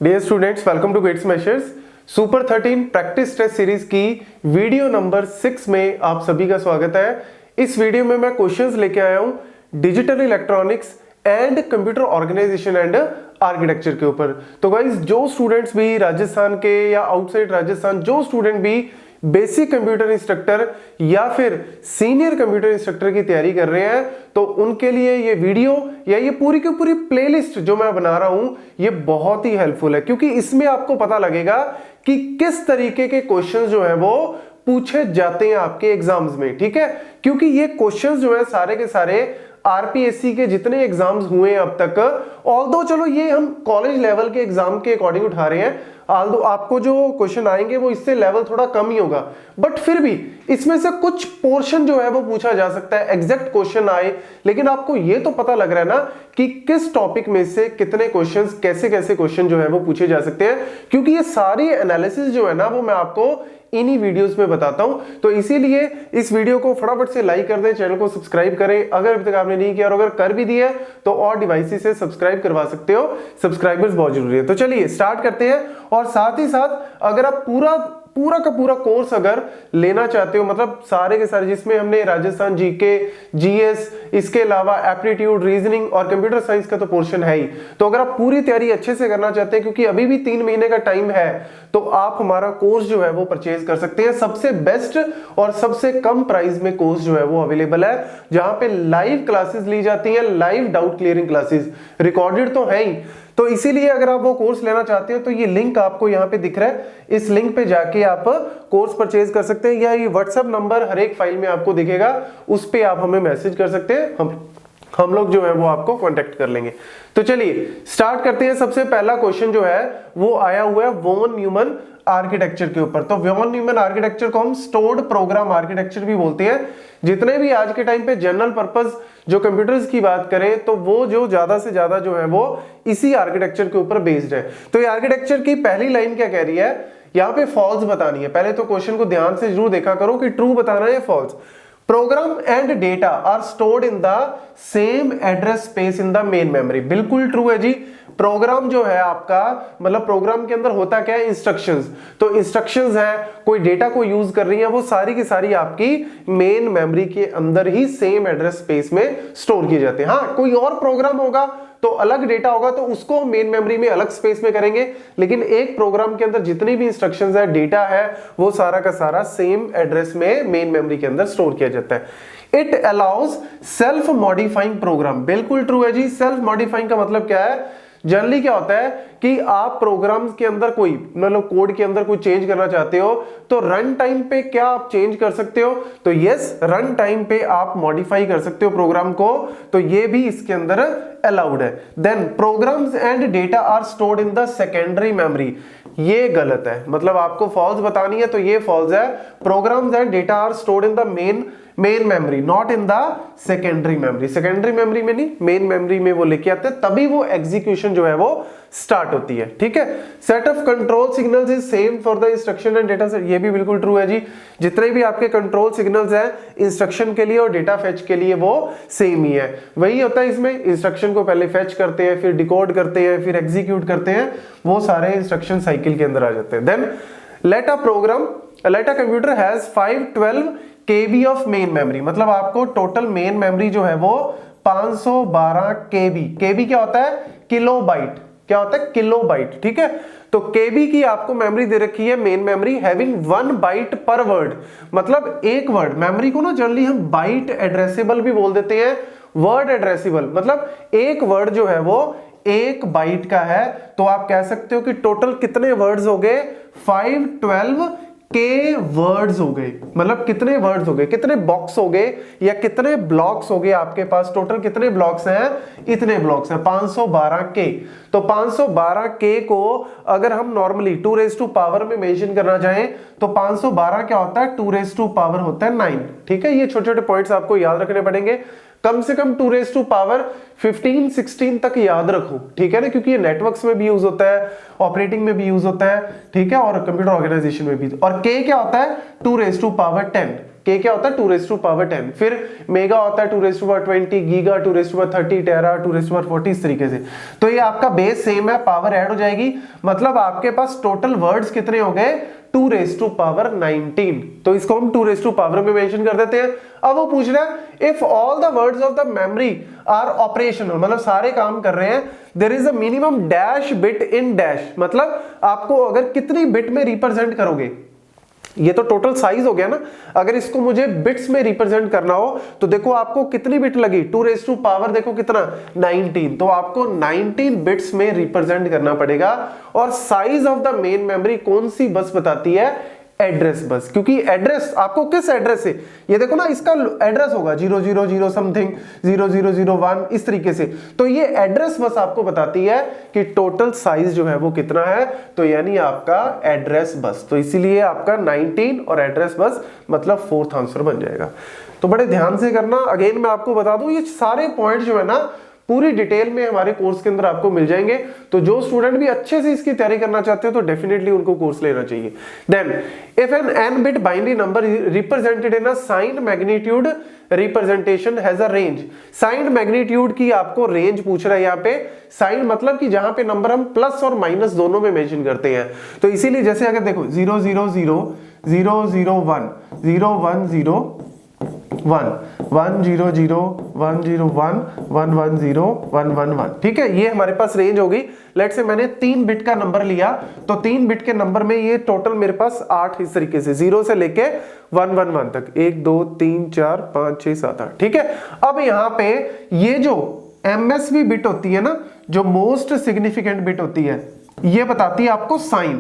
Dear students, welcome to Gate Smashers. Super 13 practice test series की video number 6 में आप सभी का स्वागत है। इस वीडियो में मैं क्वेश्चंस लेके आया हूं digital electronics and computer organisation and architecture के ऊपर। तो गाइस, जो स्टूडेंट्स भी राजस्थान के या आउटसाइड राजस्थान, जो स्टूडेंट भी बेसिक कंप्यूटर इंस्ट्रक्टर या फिर सीनियर कंप्यूटर इंस्ट्रक्टर की तैयारी कर रहे हैं, तो उनके लिए ये वीडियो या ये पूरी की पूरी प्लेलिस्ट जो मैं बना रहा हूं ये बहुत ही हेल्पफुल है, क्योंकि इसमें आपको पता लगेगा कि किस तरीके के क्वेश्चंस जो है वो पूछे जाते हैं आपके एग्जाम्स में। ठीक है, क्योंकि ये क्वेश्चंस जो है सारे के सारे आरपीएससी के जितने एग्जाम्स हुए हैं अब तक, ऑल्दो चलो ये हम कॉलेज लेवल के एग्जाम के अकॉर्डिंग उठा रहे हैं, ऑल्दो आपको जो क्वेश्चन आएंगे वो इससे लेवल थोड़ा कम ही होगा, बट फिर भी इसमें से कुछ पोर्शन जो है वो पूछा जा सकता है। एग्जैक्ट क्वेश्चन आए, लेकिन आपको ये तो पता लग रहा है ना कि किस टॉपिक में से कितने क्वेश्चंस, कैसे कैसे क्वेश्चन जो है वो पूछे जा सकते हैं, क्योंकि ये सारी एनालिसिस जो है ना वो मैं आपको इन्हीं वीडियोस में बताता हूं। तो इसीलिए इस वीडियो को फटाफट से लाइक कर दें, चैनल को सब्सक्राइब करें अगर अभी तक आपने नहीं किया, और अगर कर भी दिया तो और डिवाइसेस से सब्सक्राइब करवा सकते हो। सब्सक्राइबर्स बहुत जरूरी है। तो चलिए स्टार्ट करते हैं। और साथ ही साथ अगर आप पूरा का पूरा कोर्स अगर लेना चाहते हो, मतलब सारे के सारे जिसमें हमने राजस्थान जीके, जीएस, इसके अलावा एप्टीट्यूड, रीजनिंग और कंप्यूटर साइंस का तो पोर्शन है ही, तो अगर आप पूरी तैयारी अच्छे से करना चाहते हैं, क्योंकि अभी भी 3 महीने का टाइम है, तो आप हमारा कोर्स जो है वो परचेज कर सकते हैं। सबसे बेस्ट और सबसे कम प्राइस में कोर्स जो है वो अवेलेबल है, जहां पे लाइव क्लासेस ली जाती हैं, live doubt clearing classes, recorded तो है ही। तो इसीलिए अगर आप वो कोर्स लेना चाहते हो तो ये लिंक आपको यहाँ पे दिख रहा है, इस लिंक पे जाके आप कोर्स परचेज कर सकते हैं, या ये व्हाट्सएप नंबर हर एक फाइल में आपको दिखेगा, उस पे आप हमें मैसेज कर सकते हैं, हम लोग जो है वो आपको कांटेक्ट कर लेंगे। तो चलिए स्टार्ट करते हैं। सबसे पहला क्वेश्चन जो है वो आया हुआ है वॉन न्यूमन आर्किटेक्चर के ऊपर। तो वॉन न्यूमन आर्किटेक्चर को हम स्टोर्ड प्रोग्राम आर्किटेक्चर भी बोलते हैं। जितने भी आज के टाइम पे जनरल पर्पस जो कंप्यूटर्स की बात करें, तो वो जो ज्यादा से ज्यादा जो है वो इसी आर्किटेक्चर के ऊपर बेस्ड है। तो ये आर्किटेक्चर की पहली लाइन क्या कह रही है, यहाँ पे फॉल्स बतानी है। पहले तो क्वेश्चन को ध्यान से जरूर देखा करो कि ट्रू बताना है या false. Program and data are stored in the same address space in the main memory. बिल्कुल ट्रू है जी। प्रोग्राम जो है आपका, मतलब प्रोग्राम के अंदर होता क्या है, इंस्ट्रक्शंस। तो इंस्ट्रक्शंस है, कोई डेटा को यूज कर रही है, वो सारी की सारी आपकी मेन मेमोरी के अंदर ही सेम एड्रेस स्पेस में स्टोर किए जाते हैं। हाँ, कोई और प्रोग्राम होगा तो अलग डेटा होगा, तो उसको मेन मेमोरी में अलग स्पेस में करेंगे, लेकिन एक प्रोग्राम के अंदर जितनी भी इंस्ट्रक्शंस है, डेटा है, वो सारा का सारा सेम एड्रेस में मेन मेमोरी के अंदर स्टोर किया जाता है। It allows self modifying program. बिल्कुल ट्रू है जी। सेल्फ मॉडिफाइंग का मतलब क्या है, जनरली क्या होता है कि आप प्रोग्राम्स के अंदर कोई, मतलब कोड के अंदर कोई चेंज करना चाहते हो, तो रन टाइम पे क्या आप चेंज कर सकते हो, तो यस, रन टाइम पे आप मॉडिफाई कर सकते हो प्रोग्राम को, तो ये भी इसके अंदर अलाउड है। Then programs and data are stored in the secondary memory. ये गलत है, मतलब आपको फॉल्स बतानी है तो ये फॉल्स है। Programs and data are stored in the main memory, not in the secondary memory. Secondary memory में नहीं, मेन मेमोरी में वो लेके आते हैं, तभी वो एग्जीक्यूशन जो है वो स्टार्ट होती है। ठीक है। Set of control signals is same for the instruction and data set. ये भी बिल्कुल ट्रू है जी। जितने भी आपके कंट्रोल सिग्नल्स हैं इंस्ट्रक्शन के लिए और डेटा फेच के लिए, वो सेम ही है। वही होता है इसमें, इंस्ट्रक्शन को पहले फेच करते हैं, फिर डिकोड करते हैं, फिर एग्जीक्यूट करते हैं, वो सारे इंस्ट्रक्शन साइकिल के अंदर आ जाते हैं। Then let a computer has 512 KB of main memory. मतलब आपको टोटल मेन मेमोरी जो है वो 512 KB। KB क्या होता है, किलोबाइट। क्या होता है, किलोबाइट। ठीक है। तो KB की आपको मेमोरी दे रखी है, मेन मेमोरी, हैविंग 1 बाइट पर वर्ड। मतलब एक वर्ड, मेमोरी को ना जनरली हम बाइट एड्रेसेबल भी बोल देते हैं, वर्ड एड्रेसेबल, मतलब एक वर्ड जो है वो 1 बाइट का है, तो आप कह सकते हो कि टोटल कितने वर्ड्स हो गए, 512 के वर्ड्स हो गए। मतलब कितने वर्ड्स हो गए, कितने बॉक्स हो गए, या कितने ब्लॉक्स हो गए आपके पास, टोटल कितने ब्लॉक्स हैं, इतने ब्लॉक्स हैं, 512 के। तो 512 के को अगर हम नॉर्मली 2 रेज़ टू पावर में मेंशन करना चाहें, तो 512 क्या होता है, 2 रेज़ टू पावर होता है 9। ठीक है। ये छोटे छोटे पॉइंट्स आपको याद रखने पड़ेंगे, कम से कम 2 रेज़ टू पावर 15 16 तक याद रखो। ठीक है ना, क्योंकि ये नेटवर्क्स में भी यूज होता है, ऑपरेटिंग में भी यूज होता है। ठीक है, और कंप्यूटर ऑर्गेनाइजेशन में भी। और के क्या होता है, 2 रेज़ टू पावर 10। के क्या होता है 2 रेज़ टू पावर 10, फिर मेगा होता है 2 raise to power 20, giga 2 raise to power 30, tera 2 raise to power 40, इस तरीके से। तो ये आपका बेस सेम है, पावर ऐड हो जाएगी, मतलब आपके पास टोटल वर्ड्स कितने हो गए 2 रेज़ टू पावर 19। तो इसको हम 2 रेज़ टू पावर में मेंशन कर देते हैं। अब वो पूछ रहा है if all the words of the memory are operational, मतलब सारे काम कर रहे हैं, there is a minimum dash bit in dash, मतलब आपको अगर कितनी बिट में रिप्रेजेंट करोगे, ये तो टोटल साइज हो गया ना, अगर इसको मुझे बिट्स में रिप्रेजेंट करना हो तो देखो आपको कितनी बिट लगी 2 रेज़ टू पावर देखो कितना 19, तो आपको 19 बिट्स में रिप्रेजेंट करना पड़ेगा। और size of the main memory कौन सी बस बताती है, एड्रेस बस, क्योंकि एड्रेस आपको किस एड्रेस से, ये देखो ना इसका एड्रेस होगा 000 समथिंग 0001 इस तरीके से, तो ये एड्रेस बस आपको बताती है कि टोटल साइज जो है वो कितना है, तो यानी आपका एड्रेस बस, तो इसीलिए आपका 19 और एड्रेस बस मतलब 4th आंसर बन जाएगा। तो बड़े ध्यान से करना, अगेन मैं आपको बता दूं ये सारे पॉइंट जो है ना पूरी डिटेल में हमारे कोर्स के अंदर आपको मिल जाएंगे, तो जो स्टूडेंट भी अच्छे से इसकी तैयारी करना चाहते हो तो डेफिनेटली उनको कोर्स लेना चाहिए। Then if an n bit binary number represented in a sign magnitude representation has a range, sign magnitude की आपको रेंज पूछ रहा है यहाँ पे, साइन मतलब कि जहां पे नंबर हम प्लस और माइनस दोनों में मेंशन करते हैं, तो इसीलिए जैसे अगर देखो 000 001 010 1 100 101 110 111, ठीक है, ये हमारे पास रेंज होगी। लेट्स से मैंने 3 बिट का नंबर लिया, तो 3 बिट के नंबर में ये टोटल मेरे पास 8 इस तरीके से 0 से लेके 111 तक 1 2 3 4 5 6 7 8, ठीक है। अब यहाँ पे ये जो MSB बिट होती है ना, जो मोस्ट सिग्निफिकेंट बिट होती है, ये बताती है आपको साइन,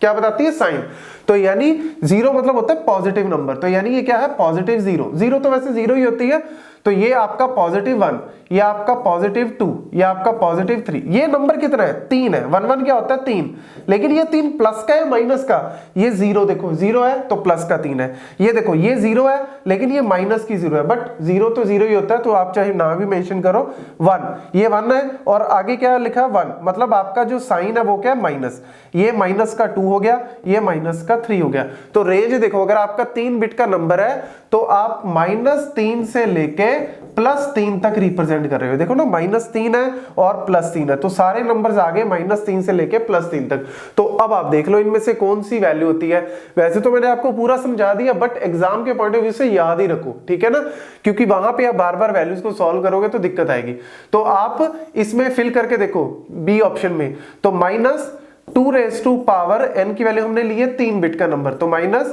क्या बताती है साइन, तो यानी 0 मतलब होता है पॉजिटिव नंबर, तो यानी ये क्या है पॉजिटिव 0, 0 तो वैसे 0 ही होती है, तो ये आपका पॉजिटिव 1, ये आपका पॉजिटिव 2, ये आपका पॉजिटिव 3, ये नंबर कितना है 3 है, 1 1 क्या होता है 3, लेकिन ये 3 प्लस का है माइनस का, ये 0 देखो 0 है तो प्लस का 3 है, ये देखो ये 0 है लेकिन ये माइनस की 0 है, बट 0 तो 0 ही होता है, तो आप चाहे ना भी मेंशन करो 1, ये 1 है और आगे क्या लिखा 1, मतलब आपका जो साइन है वो क्या है माइनस, ये माइनस का 2 हो गया, ये माइनस का 3 हो गया, तो रेंज देखो अगर आपका 3 बिट का नंबर है तो आप -3 से लेके +3 तक रिप्रेजेंट कर रहे हो, देखो ना -3 है और +3 है, तो सारे नंबर्स आ गए -3 से लेके +3 तक। तो अब आप देख लो इनमें से कौन सी वैल्यू होती है, वैसे तो मैंने आपको पूरा समझा दिया, बट एग्जाम के पॉइंट ऑफ व्यू से याद ही रखो, ठीक है ना, क्योंकि वहां पे आप बार बार वैल्यूज को सॉल्व करोगे तो दिक्कत आएगी। तो आप इसमें फिल करके देखो बी ऑप्शन में, तो -2 रेज़ टू पावर n की वैल्यू हमने ली है 3 बिट का नंबर, तो -1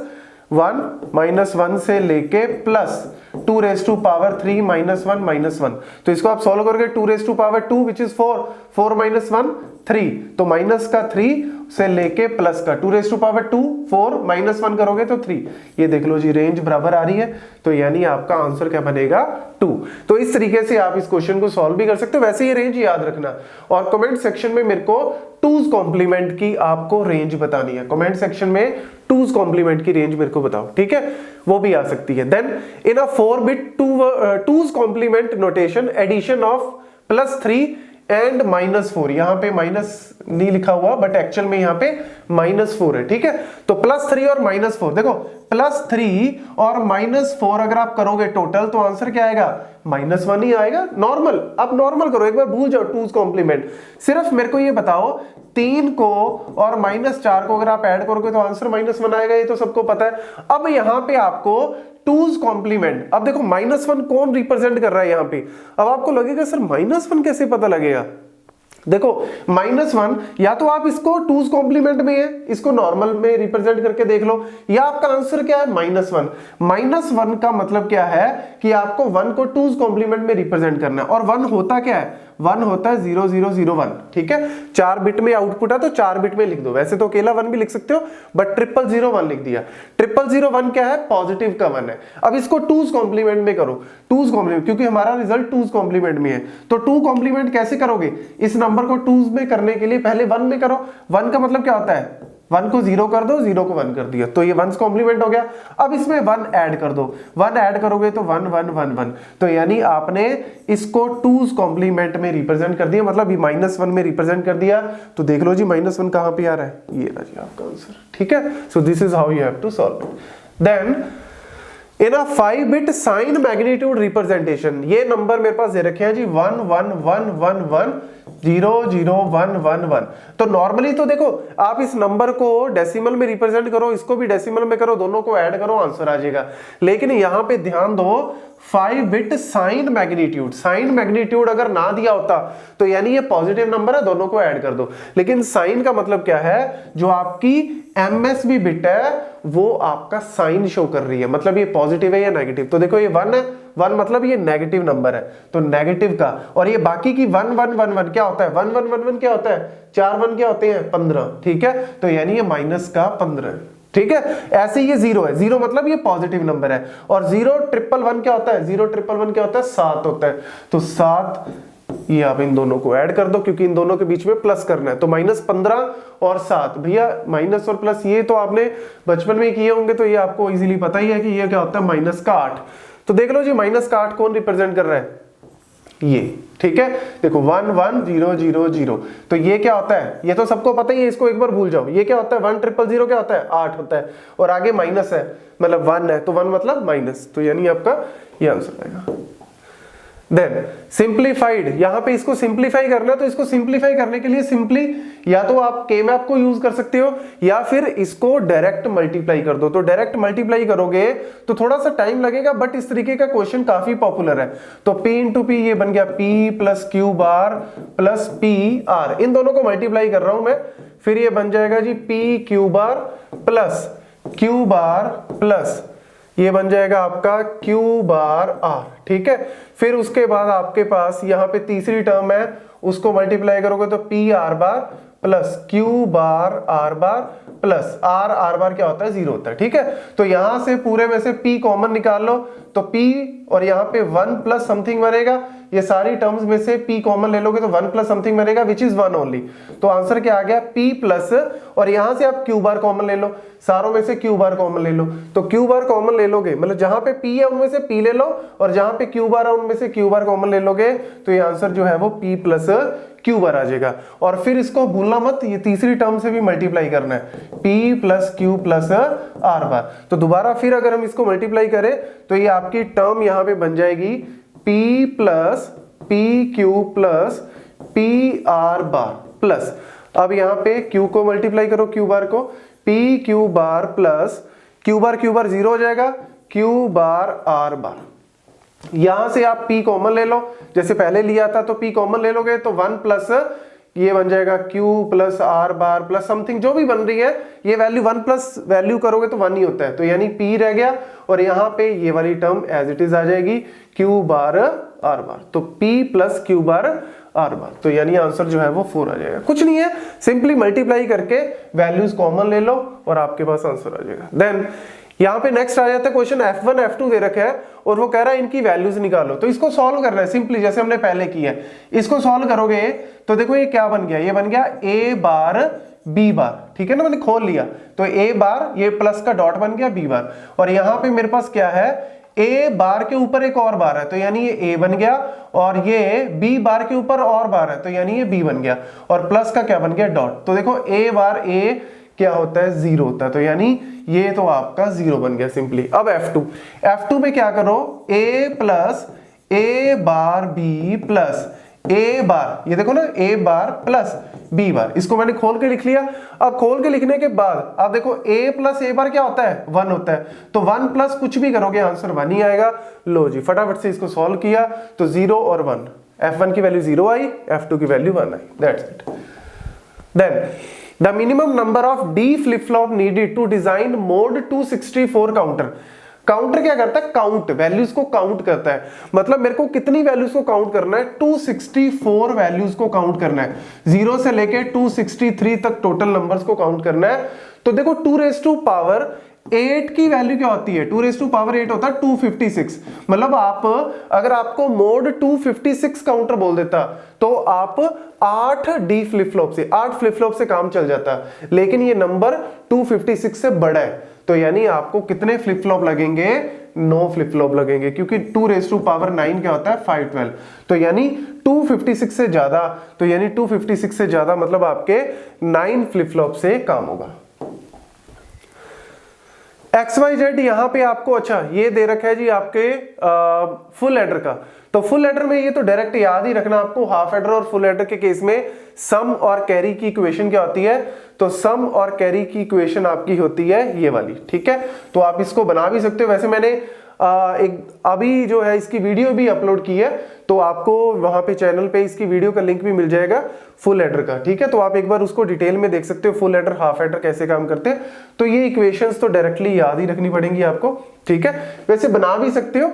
से लेके +2 रेज़ टू पावर 3 -1, तो इसको आप सॉल्व करोगे 2 raise to power 2 which is 4 -1 3, तो माइनस का 3 से लेके प्लस का 2 रेज़ टू पावर 2 4 -1 करोगे तो 3, ये देख लो जी रेंज बराबर आ रही है, तो यानी आपका आंसर क्या बनेगा 2। तो इस तरीके से आप इस क्वेश्चन को सॉल्व भी कर सकते हो, वैसे ये रेंज याद रखना, और कमेंट सेक्शन में मेरे को 2's कॉम्प्लीमेंट की आपको रेंज बतानी है, कमेंट सेक्शन में 2's कॉम्प्लीमेंट की रेंज मेरे को बताओ, ठीक है, वो भी आ सकती है। Then in a 4 bit 2's complement notation addition of +3 and -4, यहां पे माइनस नहीं लिखा हुआ बट एक्चुअल में यहां पे -4 है, ठीक है, तो +3 और -4, देखो +3 और -4 अगर आप करोगे टोटल तो आंसर क्या आएगा -1 ही आएगा, नॉर्मल, आप नॉर्मल करो, एक बार भूल जाओ 2's कॉम्प्लीमेंट, सिर्फ मेरे को ये बताओ 3 को और -4 को अगर आप ऐड करोगे तो आंसर -1 आएगा, ये तो सबको पता है। अब यहां पे आपको 2's कॉम्प्लीमेंट, अब देखो -1 कौन रिप्रेजेंट कर रहा है यहां पे, अब आपको लगेगा सर -1 कैसे पता लगेगा, देखो -1 या तो आप इसको 2's कॉम्प्लीमेंट में है, इसको नॉर्मल में रिप्रेजेंट करके देख लो, या आपका आंसर क्या है -1, -1 का मतलब क्या है कि आपको 1 को 2's कॉम्प्लीमेंट में रिप्रेजेंट करना है, और 1 होता क्या है, 1 होता है 0001, ठीक है, 4 बिट में आउटपुट है तो 4 बिट में लिख दो, वैसे तो अकेला 1 भी लिख सकते हो बट 0001 लिख दिया, 0001 क्या है पॉजिटिव का 1 है। अब इसको 2's कॉम्प्लीमेंट में करो, 2's कॉम्प्लीमेंट, क्योंकि हमारा रिजल्ट 2's कॉम्प्लीमेंट में है, तो 2 कॉम्प्लीमेंट कैसे करोगे, इस नंबर को 2's में करने के लिए पहले 1 में करो, 1 का मतलब क्या होता है 1 को 0 कर दो, 0 को 1 कर दिया, तो ये 1's कॉम्प्लीमेंट हो गया। अब इसमें 1 ऐड कर दो, 1 ऐड करोगे तो 1 1 1 1, तो यानी आपने इसको 2's कॉम्प्लीमेंट में रिप्रेजेंट कर दिया, मतलब ये -1 में रिप्रेजेंट कर दिया, तो देख लो जी -1 कहां पे आ रहा है, ये रहा जी आपका आंसर, ठीक है। So this is how you have to solve. Then in a 5 bit sign magnitude representation, ये नंबर मेरे पास दे रखे हैं जी 1 1 1 1 1 0 0 1 1 1। तो नॉर्मली तो देखो आप इस नंबर को डेसिमल में रिप्रेजेंट करो, इसको भी डेसिमल में करो, दोनों को ऐड करो, आंसर आ जाएगा। लेकिन यहां पे ध्यान दो 5 bit sign magnitude, sign magnitude अगर ना दिया होता तो यानी ये पॉजिटिव नंबर है, दोनों को ऐड कर दो। लेकिन साइन का मतलब क्या है, जो आपकी एमएसबी बिट है वो आपका साइन शो कर रही है, मतलब ये पॉजिटिव है या नेगेटिव। तो देखो ये 1 है, 1 मतलब ये नेगेटिव नंबर है, तो नेगेटिव का। और ये बाकी की 1 1 1 1 क्या होता है, 1 1 1 1 क्या होता है, 4 1 क्या होते हैं 15, ठीक है। तो यानी ये माइनस का 15, ठीक है। ऐसे ये 0 है, 0 मतलब ये पॉजिटिव नंबर है। और 0 ट्रिपल 1 क्या होता है, 0 ट्रिपल 1 क्या होता है 7 होता है। तो 7 ये आप इन दोनों को ऐड कर दो, क्योंकि इन दोनों के बीच में प्लस करना है। तो -15 और 7, भैया माइनस और प्लस ये तो आपने बचपन में किए होंगे, तो ये आपको इजीली पता ही है कि ये क्या होता है -8। तो देख लो जी -8 कौन रिप्रेजेंट कर रहा है, ये, ठीक है। देखो 1 1 0 0 0, तो ये क्या होता है, ये तो सबको पता ही है, इसको एक बार भूल जाओ। ये क्या होता है 1 0 0 क्या होता है 8 होता है, और आगे माइनस है मतलब 1 है, तो 1 मतलब माइनस, तो यानी आपका ये आंसर आएगा। देन सिंप्लीफाइड, यहां पे इसको सिंप्लीफाई करना है, तो इसको सिंप्लीफाई करने के लिए सिंपली या तो आप के मैप को यूज कर सकते हो या फिर इसको डायरेक्ट मल्टीप्लाई कर दो। तो डायरेक्ट मल्टीप्लाई करोगे तो थोड़ा सा टाइम लगेगा, बट इस तरीके का क्वेश्चन काफी पॉपुलर है। तो p इंटू पी ये बन गया p plus Q bar plus P R, इन दोनों को मल्टीप्लाई कर रहा हूं मैं, फिर ये बन जाएगा जी p Q bar plus Q bar plus ये बन जाएगा आपका q बार r, ठीक है। फिर उसके बाद आपके पास यहाँ पे तीसरी टर्म है, उसको मल्टीप्लाई करोगे तो p r बार प्लस q बार r बार प्लस r बार क्या होता है 0 होता है, ठीक है। तो यहां से पूरे में से p कॉमन निकाल लो, तो p और यहाँ पे 1 प्लस समथिंग बनेगा, ये सारी टर्म्स में से p कॉमन ले लोगे तो 1 प्लस समथिंग बनेगा विच इज 1 ओनली। तो आंसर क्या आ गया p प्लस, और यहां से आप q बार कॉमन ले लो, सारों में से q बार कॉमन ले लो। तो q बार कॉमन ले लोगे, मतलब जहां पे p है उनमें से p ले लो, और जहां पे q बार है उनमें से q बार कॉमन ले लोगे, तो ये आंसर जो है वो p प्लस q बार आ जाएगा। और फिर इसको भूलना मत, ये तीसरी टर्म से भी मल्टीप्लाई करना है, p plus q plus r बार। तो दोबारा फिर अगर हम इसको मल्टीप्लाई करें तो ये आपकी टर्म यहां पे बन जाएगी p plus P Q plus P are bar plus, अब यहां पे q को मल्टीप्लाई करो q बार को, p Q bar plus q बार 0 हो जाएगा, q बार r बार। यहां से आप p कॉमन ले लो, जैसे पहले लिया था, तो p कॉमन ले लोगे तो 1 प्लस ये बन जाएगा q प्लस r बार प्लस समथिंग जो भी बन रही है, ये वैल्यू 1 प्लस वैल्यू करोगे तो 1 ही होता है, तो यानी p रह गया, और यहाँ पे ये वाली टर्म एज इट इज आ जाएगी q बार r बार। तो p प्लस q बार r बार, तो यानी आंसर जो है वो 4 आ जाएगा। कुछ नहीं है, सिंपली मल्टीप्लाई करके वैल्यूज कॉमन ले लो और आपके पास आंसर आ जाएगा। देन यहाँ पे नेक्स्ट आ जाता है क्वेश्चन, f1 f2 दे रखा है और वो कह रहा है इनकी वैल्यूज निकालो। तो इसको सॉल्व करना है सिंपली, जैसे हमने पहले किया है। इसको सॉल्व करोगे तो देखो ये क्या बन गया, ये बन गया a बार b बार, ठीक है ना, मैंने खोल लिया, तो a बार ये प्लस का डॉट बन गया b बार, और यहाँ पे मेरे पास क्या है, a बार के ऊपर एक और बार है, तो यानी ये a बन गया, और ये b बार के ऊपर और बार है, तो यानी ये b बन गया, और प्लस का क्या बन गया डॉट। तो देखो a बार a क्या होता है 0 होता है, तो यानी ये तो आपका 0 बन गया सिंपली। अब f2 में क्या करो, a plus a bar b plus a बार, ये देखो ना a बार प्लस b बार, इसको मैंने खोल के लिख लिया। अब खोल के लिखने के बाद आप देखो a प्लस a बार क्या होता है 1 होता है, तो 1 प्लस कुछ भी करोगे आंसर 1 ही आएगा। लो जी फटाफट से इसको सॉल्व किया तो 0 और 1, f1 की वैल्यू 0 आई, f2 की वैल्यू 1 आई, that's it. Then the minimum number of D flip flop needed to design mod 264 counter. Counter क्या करता है, काउंट वैल्यूज को काउंट करता है, मतलब मेरे को कितनी वैल्यूज को काउंट करना है, 264 वैल्यूज को काउंट करना है, 0 से लेके 263 तक टोटल नंबर्स को काउंट करना है। तो देखो 2 रेज़ टू पावर 8 की वैल्यू क्या होती है, 2 रेज़ टू पावर 8 होता है 256, मतलब आप अगर आपको मोड 256 काउंटर बोल देता तो आप 8 डी फ्लिप फ्लॉप से 8 फ्लिप फ्लॉप से काम चल जाता, लेकिन ये नंबर 256 से बड़ा है, तो यानी आपको कितने फ्लिप फ्लॉप लगेंगे, 9 फ्लिप फ्लॉप लगेंगे, क्योंकि 2 रेज़ टू पावर 9 क्या होता है 512, तो यानी 256 से ज्यादा, तो यानी 256 से ज्यादा मतलब आपके 9 फ्लिप फ्लॉप से काम होगा। XYZ यहाँ पे आपको, अच्छा ये दे रखा है जी आपके फुल एडर का। तो फुल एडर में ये तो डायरेक्ट याद ही रखना आपको, हाफ एडर और फुल एडर के केस में सम और कैरी की इक्वेशन क्या होती है, तो सम और कैरी की इक्वेशन आपकी होती है ये वाली, ठीक है। तो आप इसको बना भी सकते हो। वैसे मैंने एक अभी जो है इसकी वीडियो भी अपलोड की है, तो आपको वहां पे चैनल पे इसकी वीडियो का लिंक भी मिल जाएगा फुल एडर का, ठीक है। तो आप एक बार उसको डिटेल में देख सकते हो, फुल एडर हाफ एडर कैसे काम करते हैं। तो ये इक्वेशंस तो डायरेक्टली याद ही रखनी पड़ेंगी आपको, ठीक है। वैसे बना भी सकते हो।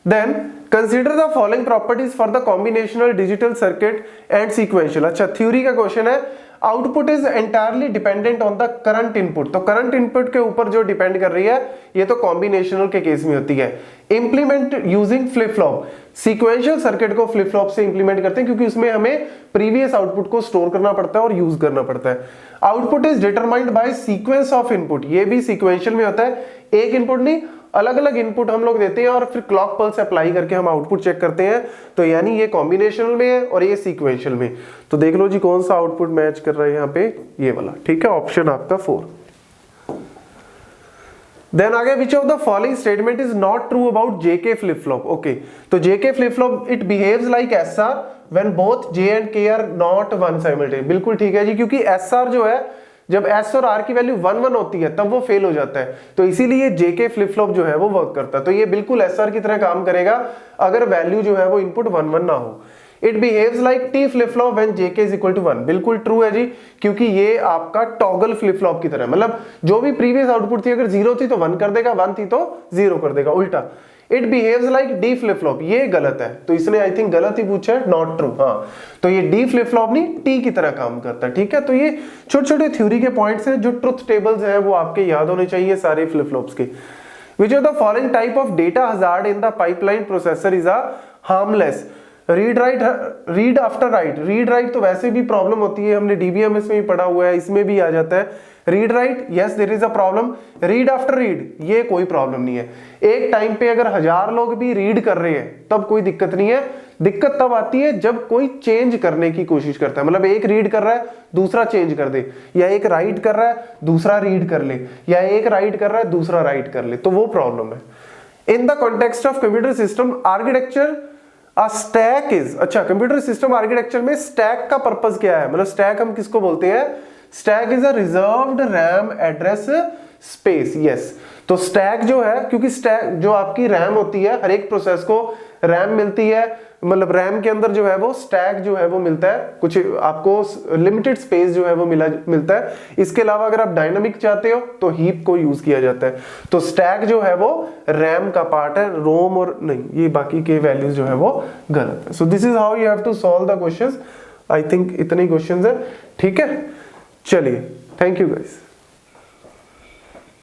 Then consider the following properties for the combinational digital circuit and sequential. अच्छा, थ्योरी का क्वेश्चन है, output is entirely dependent on the current input. तो करंट इनपुट के ऊपर जो डिपेंड कर रही है, ये तो कॉम्बिनेशनल के केस में होती है। Implement using flip flop, sequential circuit को फ्लिप फ्लॉप से इंप्लीमेंट करते हैं क्योंकि उसमें हमें प्रीवियस आउटपुट को स्टोर करना पड़ता है और यूज करना पड़ता है। Output is determined by sequence of input, ये भी सीक्वेंशियल में होता है, एक इनपुट नहीं अलग अलग इनपुट हम लोग देते हैं और फिर क्लॉक पल्स अप्लाई करके हम आउटपुट चेक करते हैं। तो यानी ये कॉम्बिनेशनल में है और ये सीक्वेंशियल में। तो देख लो जी कौन सा आउटपुट मैच कर रहा है यहाँ पे, ये वाला, ठीक है, ऑप्शन आपका 4। देन आगे, which of the following statement is not true about JK flip flop. Okay, तो JK flip flop it behaves like SR when both J and K are not one simultaneous. बिल्कुल ठीक है जी, क्योंकि SR जो है जब S और are की वैल्यू 1 1 होती है तब वो फेल हो जाता है, तो इसीलिए जेके फ्लिप फ्लॉप जो है वो वर्क करता है। तो ये बिल्कुल एसआर की तरह काम करेगा अगर वैल्यू जो है वो इनपुट 1 1 ना हो। It behaves like T flip flop when JK is equal to 1। बिल्कुल ट्रू है जी, क्योंकि ये आपका टॉगल फ्लिप फ्लॉप की तरह, मतलब जो भी प्रीवियस आउटपुट थी अगर 0 थी तो 1 कर देगा, 1 थी तो 0 कर देगा, उल्टा। It behaves like D flip flop, ये गलत है, तो इसने आई थिंक गलत ही पूछा है, नॉट ट्रू। हाँ, तो ये डी फ्लिप फ्लॉप नहीं टी की तरह काम करता है, ठीक है। तो ये छोटे छोटे थ्योरी के पॉइंट्स हैं, जो ट्रुथ टेबल्स हैं वो आपके याद होने चाहिए सारे फ्लिप फ्लॉप्स के। विच of the following type of data hazard in the pipeline processor is a harmless. Read write, read after right. Read write तो वैसे भी प्रॉब्लम होती है, हमने डीबीएमएस में भी पढ़ा हुआ है, इसमें भी आ जाता है। Read write, yes there is a problem. Read after read, ये कोई प्रॉब्लम नहीं है। एक टाइम पे अगर 1000 लोग भी रीड कर रहे हैं तब कोई दिक्कत नहीं है। दिक्कत तब आती है जब कोई चेंज करने की कोशिश करता है, मतलब एक रीड कर रहा है दूसरा चेंज कर दे, या एक राइट कर रहा है दूसरा रीड कर ले, या एक राइट कर रहा है दूसरा राइट कर ले, तो वो प्रॉब्लम है। In the context of computer system architecture a stack is, अच्छा कंप्यूटर सिस्टम आर्किटेक्चर में स्टैक का पर्पस क्या है, मतलब स्टैक हम किसको बोलते हैं, stack is a reserved RAM address space. Yes, तो स्टैक जो है, क्योंकि स्टैक जो आपकी रैम होती है, हर एक प्रोसेस को रैम मिलती है, मतलब रैम के अंदर जो है वो स्टैक जो है वो मिलता है, कुछ आपको लिमिटेड स्पेस जो है वो मिलता है। इसके अलावा अगर आप डायनामिक चाहते हो तो हीप को यूज किया जाता है। तो स्टैक जो है वो रैम का पार्ट है, रोम और नहीं, ये बाकी के वैल्यूज जो है वो गलत है। So this is how you have to solve the questions. I think इतने ही क्वेश्चंस है, ठीक है। चलिए, थैंक यू गाइस।